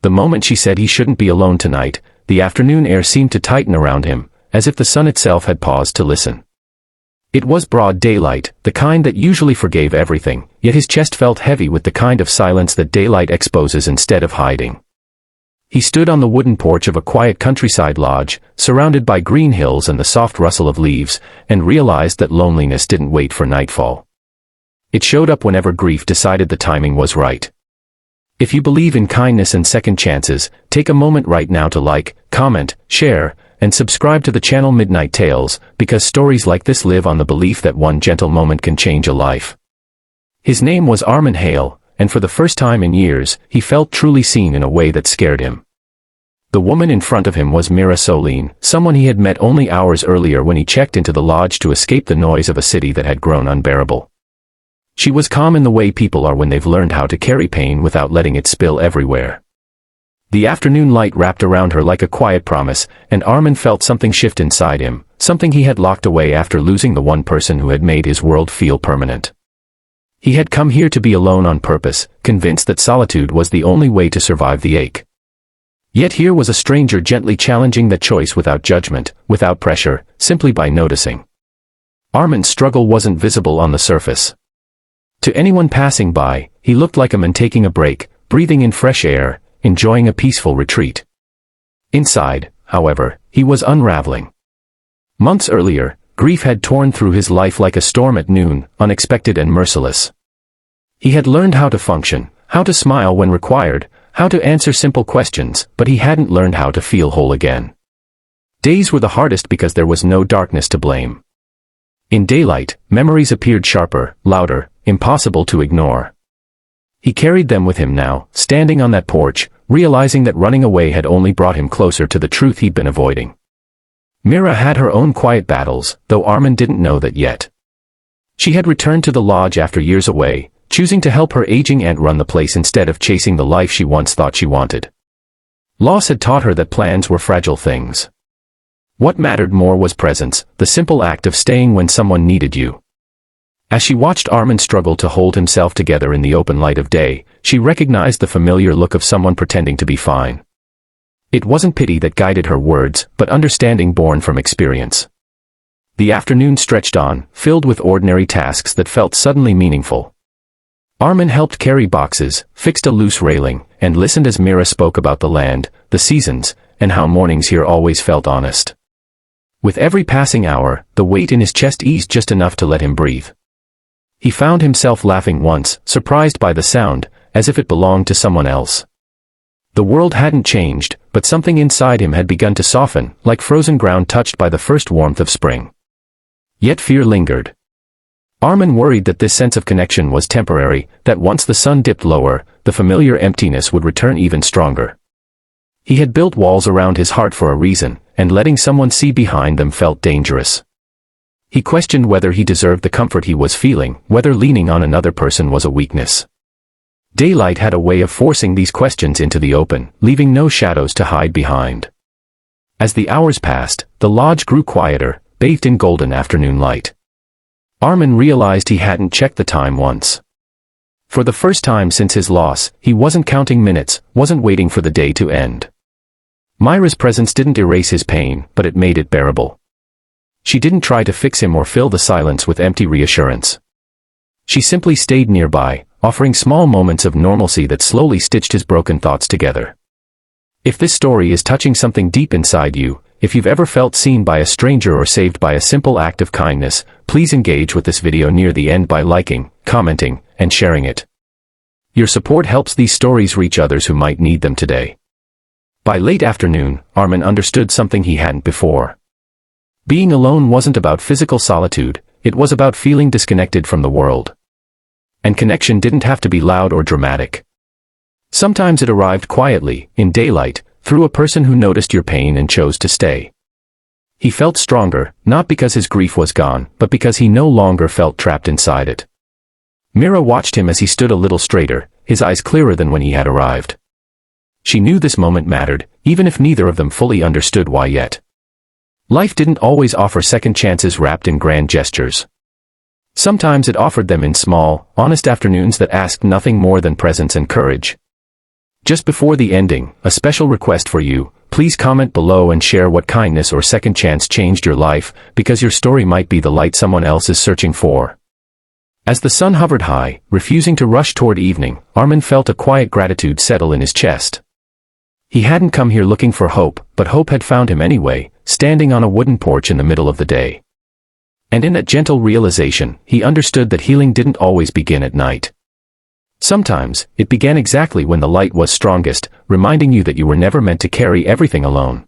The moment she said he shouldn't be alone tonight, the afternoon air seemed to tighten around him, as if the sun itself had paused to listen. It was broad daylight, the kind that usually forgave everything, yet his chest felt heavy with the kind of silence that daylight exposes instead of hiding. He stood on the wooden porch of a quiet countryside lodge, surrounded by green hills and the soft rustle of leaves, and realized that loneliness didn't wait for nightfall. It showed up whenever grief decided the timing was right. If you believe in kindness and second chances, take a moment right now to like, comment, share, and subscribe to the channel Midnight Tales, because stories like this live on the belief that one gentle moment can change a life. His name was Armin Hale, and for the first time in years, he felt truly seen in a way that scared him. The woman in front of him was Mira Solin, someone he had met only hours earlier when he checked into the lodge to escape the noise of a city that had grown unbearable. She was calm in the way people are when they've learned how to carry pain without letting it spill everywhere. The afternoon light wrapped around her like a quiet promise, and Armin felt something shift inside him, something he had locked away after losing the one person who had made his world feel permanent. He had come here to be alone on purpose, convinced that solitude was the only way to survive the ache. Yet here was a stranger gently challenging that choice without judgment, without pressure, simply by noticing. Armin's struggle wasn't visible on the surface. To anyone passing by, he looked like a man taking a break, breathing in fresh air, enjoying a peaceful retreat. Inside, however, he was unraveling. Months earlier, grief had torn through his life like a storm at noon, unexpected and merciless. He had learned how to function, how to smile when required, how to answer simple questions, but he hadn't learned how to feel whole again. Days were the hardest because there was no darkness to blame. In daylight, memories appeared sharper, louder, impossible to ignore. He carried them with him now, standing on that porch, realizing that running away had only brought him closer to the truth he'd been avoiding. Mira had her own quiet battles, though Armin didn't know that yet. She had returned to the lodge after years away, choosing to help her aging aunt run the place instead of chasing the life she once thought she wanted. Loss had taught her that plans were fragile things. What mattered more was presence, the simple act of staying when someone needed you. As she watched Armin struggle to hold himself together in the open light of day, she recognized the familiar look of someone pretending to be fine. It wasn't pity that guided her words, but understanding born from experience. The afternoon stretched on, filled with ordinary tasks that felt suddenly meaningful. Armin helped carry boxes, fixed a loose railing, and listened as Mira spoke about the land, the seasons, and how mornings here always felt honest. With every passing hour, the weight in his chest eased just enough to let him breathe. He found himself laughing once, surprised by the sound, as if it belonged to someone else. The world hadn't changed, but something inside him had begun to soften, like frozen ground touched by the first warmth of spring. Yet fear lingered. Armin worried that this sense of connection was temporary, that once the sun dipped lower, the familiar emptiness would return even stronger. He had built walls around his heart for a reason, and letting someone see behind them felt dangerous. He questioned whether he deserved the comfort he was feeling, whether leaning on another person was a weakness. Daylight had a way of forcing these questions into the open, leaving no shadows to hide behind. As the hours passed, the lodge grew quieter, bathed in golden afternoon light. Armin realized he hadn't checked the time once. For the first time since his loss, he wasn't counting minutes, wasn't waiting for the day to end. Myra's presence didn't erase his pain, but it made it bearable. She didn't try to fix him or fill the silence with empty reassurance. She simply stayed nearby, offering small moments of normalcy that slowly stitched his broken thoughts together. If this story is touching something deep inside you, if you've ever felt seen by a stranger or saved by a simple act of kindness, please engage with this video near the end by liking, commenting, and sharing it. Your support helps these stories reach others who might need them today. By late afternoon, Armin understood something he hadn't before. Being alone wasn't about physical solitude, it was about feeling disconnected from the world. And connection didn't have to be loud or dramatic. Sometimes it arrived quietly, in daylight, through a person who noticed your pain and chose to stay. He felt stronger, not because his grief was gone, but because he no longer felt trapped inside it. Mira watched him as he stood a little straighter, his eyes clearer than when he had arrived. She knew this moment mattered, even if neither of them fully understood why yet. Life didn't always offer second chances wrapped in grand gestures. Sometimes it offered them in small, honest afternoons that asked nothing more than presence and courage. Just before the ending, a special request for you. Please comment below and share what kindness or second chance changed your life, because your story might be the light someone else is searching for. As the sun hovered high, refusing to rush toward evening, Armin felt a quiet gratitude settle in his chest. He hadn't come here looking for hope, but hope had found him anyway, standing on a wooden porch in the middle of the day. And in that gentle realization, he understood that healing didn't always begin at night. Sometimes, it began exactly when the light was strongest, reminding you that you were never meant to carry everything alone.